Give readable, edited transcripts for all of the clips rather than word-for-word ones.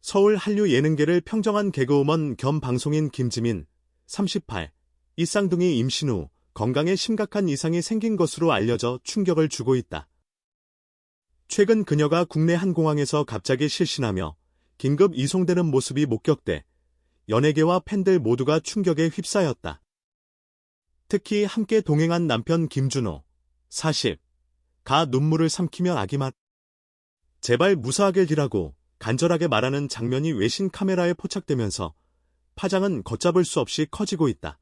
서울 한류 예능계를 평정한 개그우먼 겸 방송인 김지민, 38. 이 쌍둥이 임신 후 건강에 심각한 이상이 생긴 것으로 알려져 충격을 주고 있다. 최근 그녀가 국내 한 공항에서 갑자기 실신하며 긴급 이송되는 모습이 목격돼 연예계와 팬들 모두가 충격에 휩싸였다. 특히 함께 동행한 남편 김준호, 40가 눈물을 삼키며 아기맛 제발 무사하게 일하고 간절하게 말하는 장면이 외신 카메라에 포착되면서 파장은 걷잡을 수 없이 커지고 있다.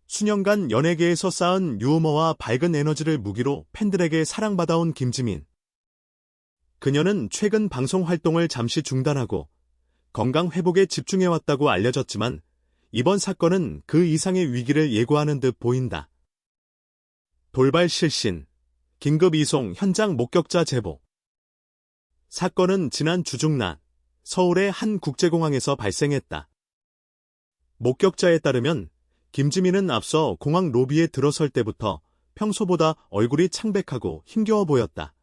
수년간 연예계에서 쌓은 유머와 밝은 에너지를 무기로 팬들에게 사랑받아온 김지민. 그녀는 최근 방송 활동을 잠시 중단하고 건강 회복에 집중해왔다고 알려졌지만 이번 사건은 그 이상의 위기를 예고하는 듯 보인다. 돌발 실신, 긴급 이송 현장 목격자 제보. 사건은 지난 주중낮 서울의 한 국제공항에서 발생했다. 목격자에 따르면 김지민은 앞서 공항 로비에 들어설 때부터 평소보다 얼굴이 창백하고 힘겨워 보였다.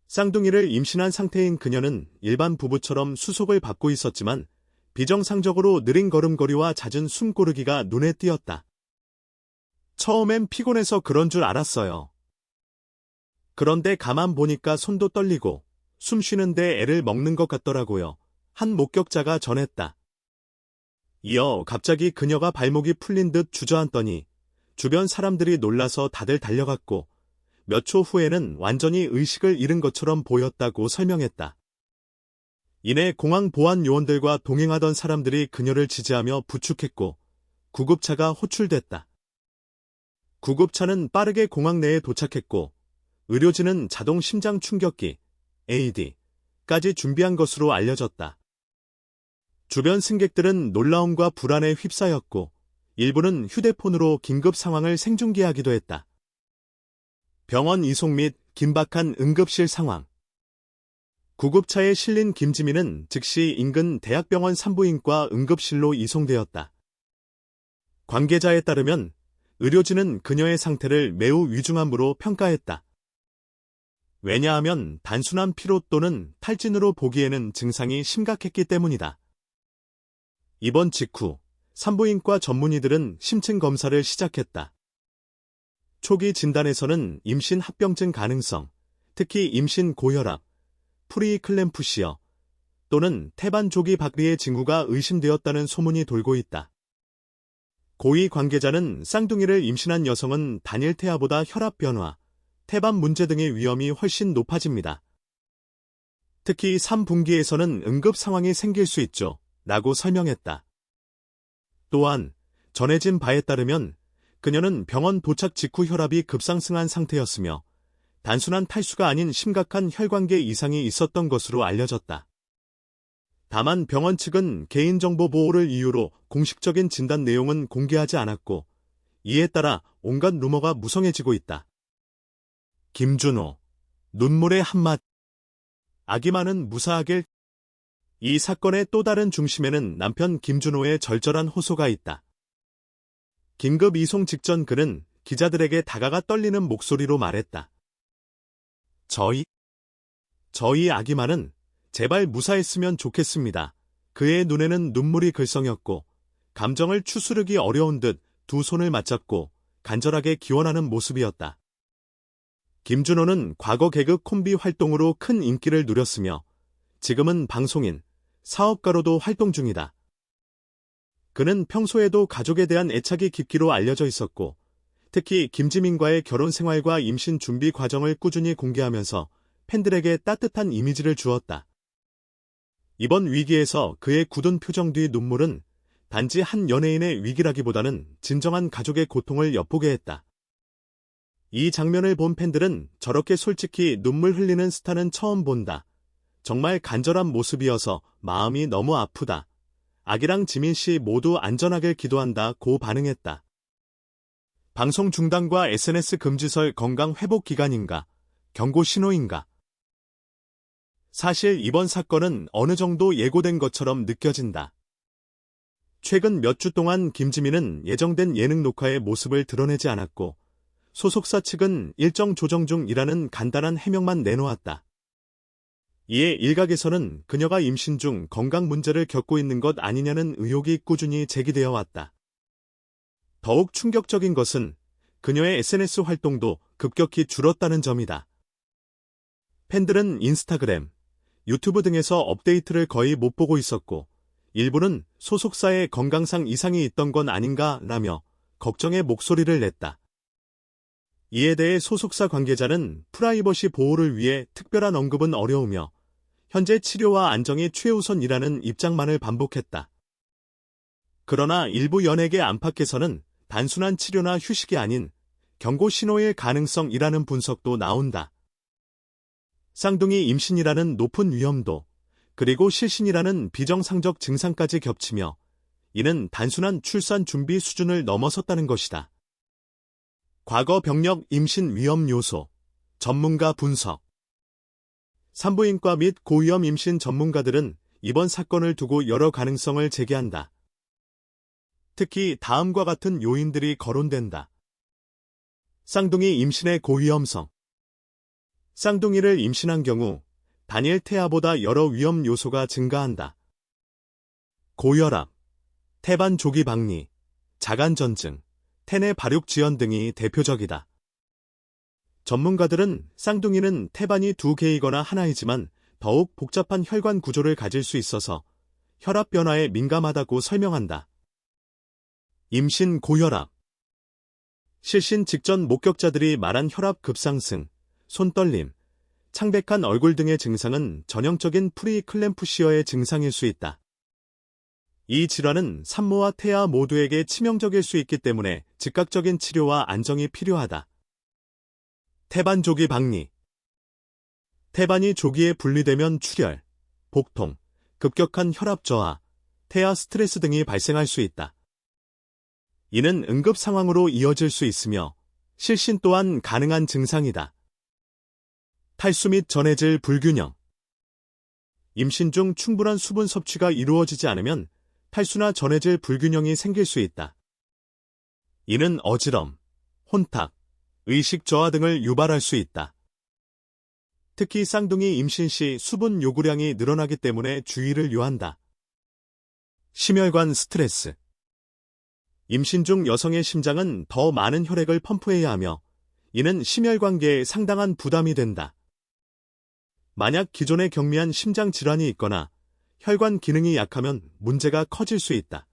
쌍둥이를 임신한 상태인 그녀는 일반 부부처럼 수속을 받고 있었지만 비정상적으로 느린 걸음걸이와 잦은 숨 고르기가 눈에 띄었다. 처음엔 피곤해서 그런 줄 알았어요. 그런데 가만 보니까 손도 떨리고 숨 쉬는데 애를 먹는 것 같더라고요. 한 목격자가 전했다. 이어 갑자기 그녀가 발목이 풀린 듯 주저앉더니 주변 사람들이 놀라서 다들 달려갔고 몇 초 후에는 완전히 의식을 잃은 것처럼 보였다고 설명했다. 이내 공항 보안 요원들과 동행하던 사람들이 그녀를 지지하며 부축했고 구급차가 호출됐다. 구급차는 빠르게 공항 내에 도착했고 의료진은 자동 심장 충격기 AED까지 준비한 것으로 알려졌다. 주변 승객들은 놀라움과 불안에 휩싸였고 일부는 휴대폰으로 긴급 상황을 생중계하기도 했다. 병원 이송 및 긴박한 응급실 상황. 구급차에 실린 김지민은 즉시 인근 대학병원 산부인과 응급실로 이송되었다. 관계자에 따르면 의료진은 그녀의 상태를 매우 위중함으로 평가했다. 왜냐하면 단순한 피로 또는 탈진으로 보기에는 증상이 심각했기 때문이다. 입원 직후 산부인과 전문의들은 심층 검사를 시작했다. 초기 진단에서는 임신 합병증 가능성, 특히 임신 고혈압, 프리클램푸시어 또는 태반 조기 박리의 징후가 의심되었다는 소문이 돌고 있다. 고위 관계자는 쌍둥이를 임신한 여성은 단일 태아보다 혈압 변화, 태반 문제 등의 위험이 훨씬 높아집니다. 특히 3분기에서는 응급 상황이 생길 수 있죠. 라고 설명했다. 또한 전해진 바에 따르면 그녀는 병원 도착 직후 혈압이 급상승한 상태였으며 단순한 탈수가 아닌 심각한 혈관계 이상이 있었던 것으로 알려졌다. 다만 병원 측은 개인정보 보호를 이유로 공식적인 진단 내용은 공개하지 않았고 이에 따라 온갖 루머가 무성해지고 있다. 김준호, 눈물의 한맛. 아기만은 무사하길. 이 사건의 또 다른 중심에는 남편 김준호의 절절한 호소가 있다. 긴급 이송 직전 그는 기자들에게 다가가 떨리는 목소리로 말했다. 저희 아기만은 제발 무사했으면 좋겠습니다. 그의 눈에는 눈물이 글썽였고 감정을 추스르기 어려운 듯 두 손을 맞잡고 간절하게 기원하는 모습이었다. 김준호는 과거 개그 콤비 활동으로 큰 인기를 누렸으며 지금은 방송인, 사업가로도 활동 중이다. 그는 평소에도 가족에 대한 애착이 깊기로 알려져 있었고 특히 김지민과의 결혼 생활과 임신 준비 과정을 꾸준히 공개하면서 팬들에게 따뜻한 이미지를 주었다. 이번 위기에서 그의 굳은 표정 뒤 눈물은 단지 한 연예인의 위기라기보다는 진정한 가족의 고통을 엿보게 했다. 이 장면을 본 팬들은 저렇게 솔직히 눈물 흘리는 스타는 처음 본다. 정말 간절한 모습이어서 마음이 너무 아프다. 아기랑 지민 씨 모두 안전하길 기도한다고 반응했다. 방송 중단과 SNS 금지설 건강 회복 기간인가? 경고 신호인가? 사실 이번 사건은 어느 정도 예고된 것처럼 느껴진다. 최근 몇 주 동안 김지민은 예정된 예능 녹화의 모습을 드러내지 않았고 소속사 측은 일정 조정 중이라는 간단한 해명만 내놓았다. 이에 일각에서는 그녀가 임신 중 건강 문제를 겪고 있는 것 아니냐는 의혹이 꾸준히 제기되어 왔다. 더욱 충격적인 것은 그녀의 SNS 활동도 급격히 줄었다는 점이다. 팬들은 인스타그램, 유튜브 등에서 업데이트를 거의 못 보고 있었고, 일부는 소속사에 건강상 이상이 있던 건 아닌가 라며 걱정의 목소리를 냈다. 이에 대해 소속사 관계자는 프라이버시 보호를 위해 특별한 언급은 어려우며 현재 치료와 안정이 최우선이라는 입장만을 반복했다. 그러나 일부 연예계 안팎에서는 단순한 치료나 휴식이 아닌 경고 신호일 가능성이라는 분석도 나온다. 쌍둥이 임신이라는 높은 위험도, 그리고 실신이라는 비정상적 증상까지 겹치며 이는 단순한 출산 준비 수준을 넘어섰다는 것이다. 과거 병력 임신 위험 요소, 전문가 분석. 산부인과 및 고위험 임신 전문가들은 이번 사건을 두고 여러 가능성을 제기한다. 특히 다음과 같은 요인들이 거론된다. 쌍둥이 임신의 고위험성. 쌍둥이를 임신한 경우 단일 태아보다 여러 위험 요소가 증가한다. 고혈압, 태반 조기 박리, 자간전증, 태내 발육 지연 등이 대표적이다. 전문가들은 쌍둥이는 태반이 두 개이거나 하나이지만 더욱 복잡한 혈관 구조를 가질 수 있어서 혈압 변화에 민감하다고 설명한다. 임신 고혈압. 실신 직전 목격자들이 말한 혈압 급상승, 손떨림, 창백한 얼굴 등의 증상은 전형적인 프리클램푸시어의 증상일 수 있다. 이 질환은 산모와 태아 모두에게 치명적일 수 있기 때문에 즉각적인 치료와 안정이 필요하다. 태반 조기 박리. 태반이 조기에 분리되면 출혈, 복통, 급격한 혈압 저하, 태아 스트레스 등이 발생할 수 있다. 이는 응급 상황으로 이어질 수 있으며 실신 또한 가능한 증상이다. 탈수 및 전해질 불균형. 임신 중 충분한 수분 섭취가 이루어지지 않으면 탈수나 전해질 불균형이 생길 수 있다. 이는 어지럼, 혼탁, 의식 저하 등을 유발할 수 있다. 특히 쌍둥이 임신 시 수분 요구량이 늘어나기 때문에 주의를 요한다. 심혈관 스트레스. 임신 중 여성의 심장은 더 많은 혈액을 펌프해야 하며 이는 심혈관계에 상당한 부담이 된다. 만약 기존에 경미한 심장 질환이 있거나 혈관 기능이 약하면 문제가 커질 수 있다.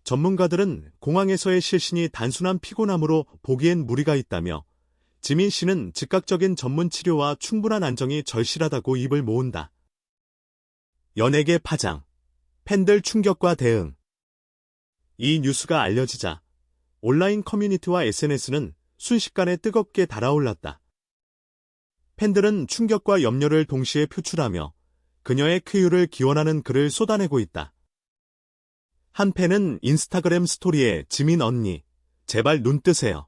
전문가들은 공황에서의 실신이 단순한 피곤함으로 보기엔 무리가 있다며 지민 씨는 즉각적인 전문 치료와 충분한 안정이 절실하다고 입을 모은다. 연예계 파장, 팬들 충격과 대응. 이 뉴스가 알려지자 온라인 커뮤니티와 SNS는 순식간에 뜨겁게 달아올랐다. 팬들은 충격과 염려를 동시에 표출하며 그녀의 쾌유를 기원하는 글을 쏟아내고 있다. 한 팬은 인스타그램 스토리에 지민 언니, 제발 눈 뜨세요.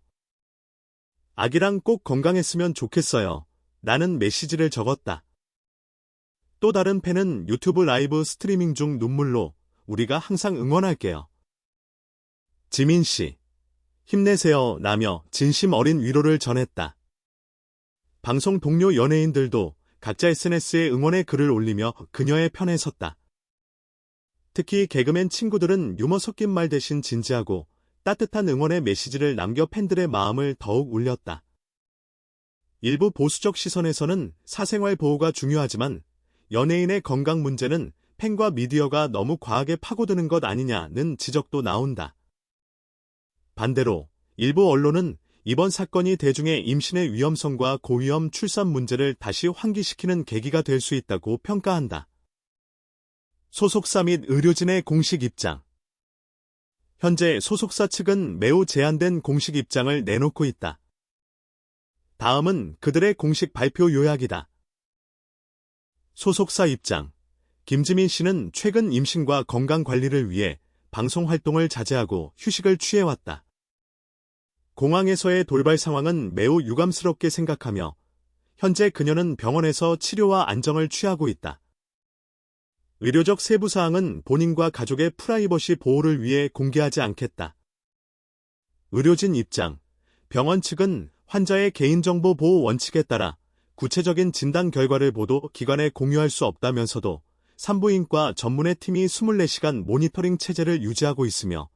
아기랑 꼭 건강했으면 좋겠어요. 라는 메시지를 적었다. 또 다른 팬은 유튜브 라이브 스트리밍 중 눈물로 우리가 항상 응원할게요. 지민 씨, 힘내세요. 라며 진심 어린 위로를 전했다. 방송 동료 연예인들도 각자 SNS에 응원의 글을 올리며 그녀의 편에 섰다. 특히 개그맨 친구들은 유머 섞인 말 대신 진지하고 따뜻한 응원의 메시지를 남겨 팬들의 마음을 더욱 울렸다. 일부 보수적 시선에서는 사생활 보호가 중요하지만 연예인의 건강 문제는 팬과 미디어가 너무 과하게 파고드는 것 아니냐는 지적도 나온다. 반대로 일부 언론은 이번 사건이 대중의 임신의 위험성과 고위험 출산 문제를 다시 환기시키는 계기가 될 수 있다고 평가한다. 소속사 및 의료진의 공식 입장. 현재 소속사 측은 매우 제한된 공식 입장을 내놓고 있다. 다음은 그들의 공식 발표 요약이다. 소속사 입장. 김지민 씨는 최근 임신과 건강 관리를 위해 방송 활동을 자제하고 휴식을 취해왔다. 공황에서의 돌발 상황은 매우 유감스럽게 생각하며 현재 그녀는 병원에서 치료와 안정을 취하고 있다. 의료적 세부 사항은 본인과 가족의 프라이버시 보호를 위해 공개하지 않겠다. 의료진 입장. 병원 측은 환자의 개인정보 보호 원칙에 따라 구체적인 진단 결과를 모두 기관에 공유할 수 없다면서도 산부인과 전문의 팀이 24시간 모니터링 체제를 유지하고 있으며